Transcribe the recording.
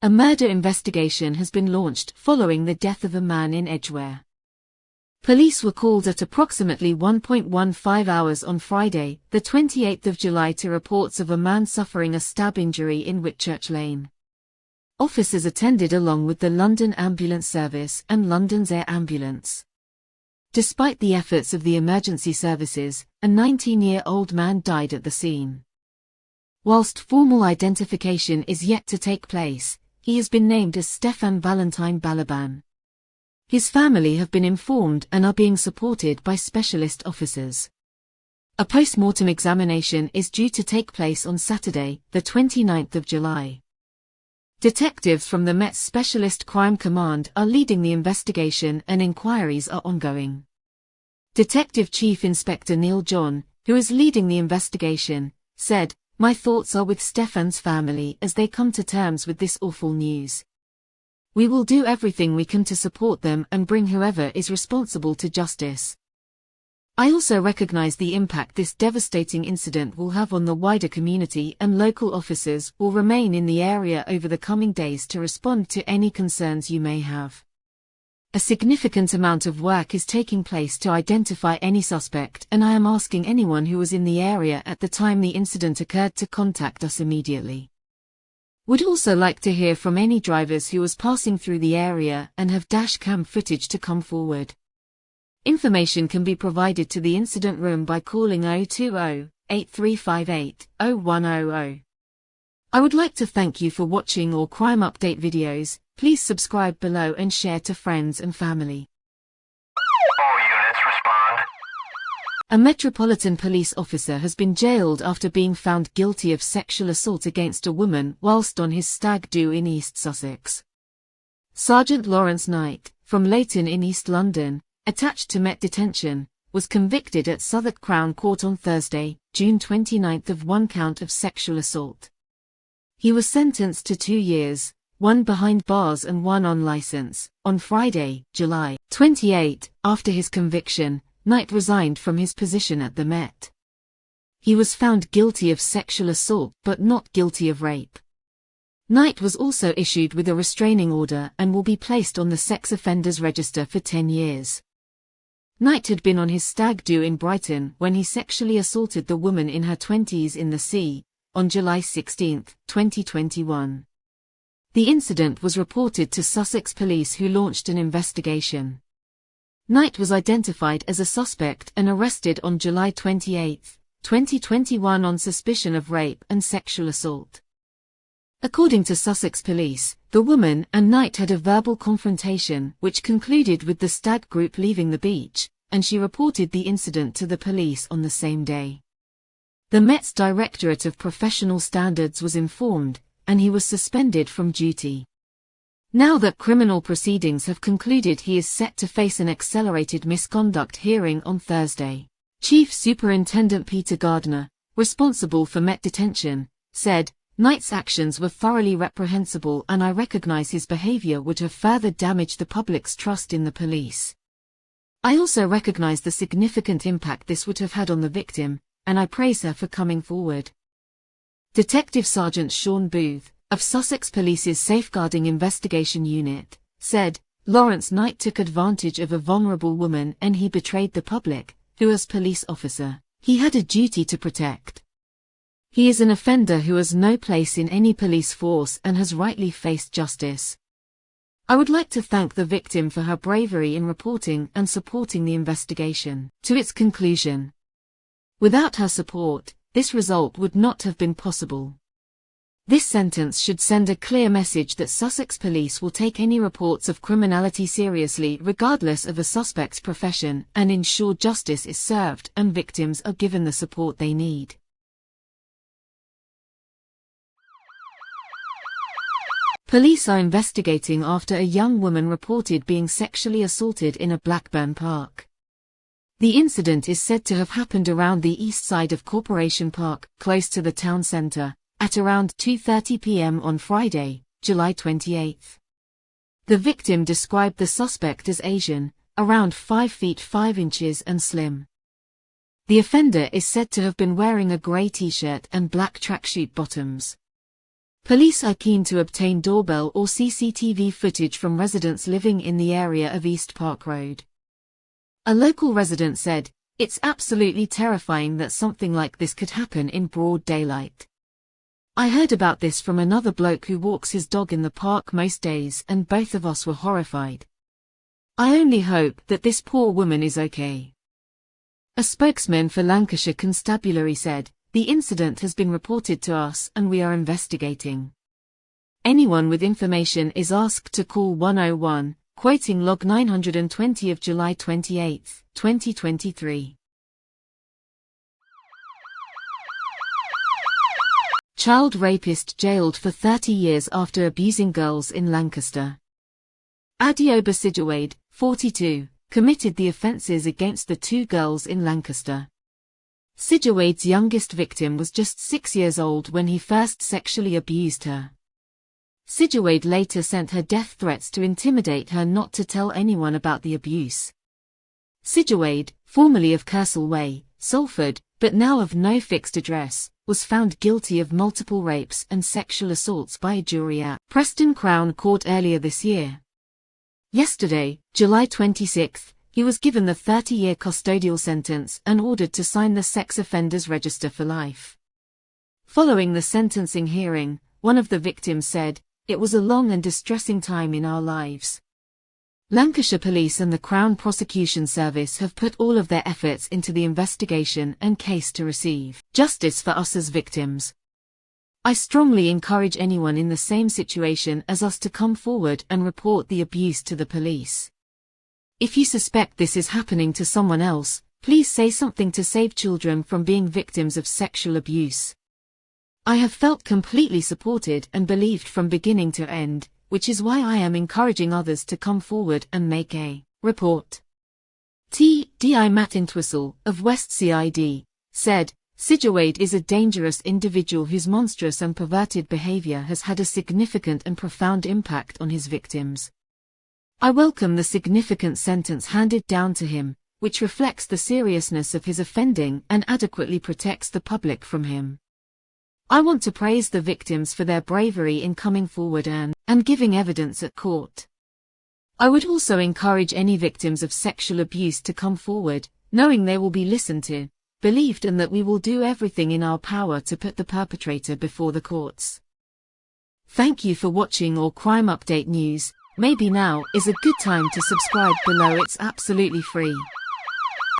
A murder investigation has been launched following the death of a man in Edgware. Police were called at approximately 1.15 hours on Friday, the 28th of July to reports of a man suffering a stab injury in Whitchurch Lane. Officers attended along with the London Ambulance Service and London's Air Ambulance. Despite the efforts of the emergency services, a 19-year-old man died at the scene. Whilst formal identification is yet to take place, he has been named as Stefan Valentine Balaban. His family have been informed and are being supported by specialist officers. A post-mortem examination is due to take place on Saturday, the 29th of July. Detectives from the Met's Specialist Crime Command are leading the investigation and inquiries are ongoing. Detective Chief Inspector Neil John, who is leading the investigation, said, "My thoughts are with Stefan's family as they come to terms with this awful news. We will do everything we can to support them and bring whoever is responsible to justice. I also recognize the impact this devastating incident will have on the wider community, and local officers will remain in the area over the coming days to respond to any concerns you may have. A significant amount of work is taking place to identify any suspect, and I am asking anyone who was in the area at the time the incident occurred to contact us immediately. Would also like to hear from any drivers who was passing through the area and have dash cam footage to come forward. Information can be provided to the incident room by calling 020-8358-0100. I would like to thank you for watching our crime update videos. Please subscribe below and share to friends and family. All units respond. A Metropolitan Police officer has been jailed after being found guilty of sexual assault against a woman whilst on his stag do in East Sussex. Sergeant Lawrence Knight, from Leighton in East London, attached to Met Detention, was convicted at Southwark Crown Court on Thursday, June 29 of one count of sexual assault. He was sentenced to 2 years, 1 behind bars and 1 on licence, on Friday, July 28. After his conviction, Knight resigned from his position at the Met. He was found guilty of sexual assault but not guilty of rape. Knight was also issued with a restraining order and will be placed on the sex offenders register for 10 years. Knight had been on his stag do in Brighton when he sexually assaulted the woman in her 20s in the sea, on July 16, 2021. The incident was reported to Sussex Police, who launched an investigation. Knight was identified as a suspect and arrested on July 28, 2021 on suspicion of rape and sexual assault. According to Sussex Police, the woman and Knight had a verbal confrontation which concluded with the stag group leaving the beach, and she reported the incident to the police on the same day. The Met's Directorate of Professional Standards was informed, and he was suspended from duty. Now that criminal proceedings have concluded, he is set to face an accelerated misconduct hearing on Thursday. Chief Superintendent Peter Gardner, responsible for Met Detention, said, "Knight's actions were thoroughly reprehensible and I recognise his behaviour would have further damaged the public's trust in the police. I also recognise the significant impact this would have had on the victim, and I praise her for coming forward." Detective Sergeant Sean Booth, of Sussex Police's Safeguarding Investigation Unit, said, "Lawrence Knight took advantage of a vulnerable woman and he betrayed the public, who as police officer, he had a duty to protect. He is an offender who has no place in any police force and has rightly faced justice. I would like to thank the victim for her bravery in reporting and supporting the investigation to its conclusion. Without her support, this result would not have been possible." This sentence should send a clear message that Sussex Police will take any reports of criminality seriously regardless of a suspect's profession and ensure justice is served and victims are given the support they need. Police are investigating after a young woman reported being sexually assaulted in a Blackburn park. The incident is said to have happened around the east side of Corporation Park, close to the town centre, at around 2:30 p.m. on Friday, July 28. The victim described the suspect as Asian, around 5 feet 5 inches and slim. The offender is said to have been wearing a grey t-shirt and black tracksuit bottoms. Police are keen to obtain doorbell or CCTV footage from residents living in the area of East Park Road. A local resident said, "It's absolutely terrifying that something like this could happen in broad daylight. I heard about this from another bloke who walks his dog in the park most days and both of us were horrified. I only hope that this poor woman is okay." A spokesman for Lancashire Constabulary said, "The incident has been reported to us and we are investigating. Anyone with information is asked to call 101, quoting log 920 of July 28, 2023. Child rapist jailed for 30 years after abusing girls in Lancaster. Adioba Sidgwade, 42, committed the offences against the two girls in Lancaster. Sidgwade's youngest victim was just 6 years old when he first sexually abused her. Sidgwade later sent her death threats to intimidate her not to tell anyone about the abuse. Sidgwade, formerly of Kersal Way, Salford, but now of no fixed address, was found guilty of multiple rapes and sexual assaults by a jury at Preston Crown Court earlier this year. Yesterday, July 26, he was given the 30-year custodial sentence and ordered to sign the sex offenders register for life. Following the sentencing hearing, one of the victims said, "It was a long and distressing time in our lives. Lancashire Police and the Crown Prosecution Service have put all of their efforts into the investigation and case to receive justice for us as victims. I strongly encourage anyone in the same situation as us to come forward and report the abuse to the police. If you suspect this is happening to someone else, please say something to save children from being victims of sexual abuse. I have felt completely supported and believed from beginning to end, which is why I am encouraging others to come forward and make a report." T.D.I. Matt Entwistle, of West CID, said, "Sidgwade is a dangerous individual whose monstrous and perverted behavior has had a significant and profound impact on his victims. I welcome the significant sentence handed down to him, which reflects the seriousness of his offending and adequately protects the public from him. I want to praise the victims for their bravery in coming forward and giving evidence at court. I would also encourage any victims of sexual abuse to come forward, knowing they will be listened to, believed, and that we will do everything in our power to put the perpetrator before the courts." Thank you for watching All Crime Update News. Maybe now is a good time to subscribe below. It's absolutely free.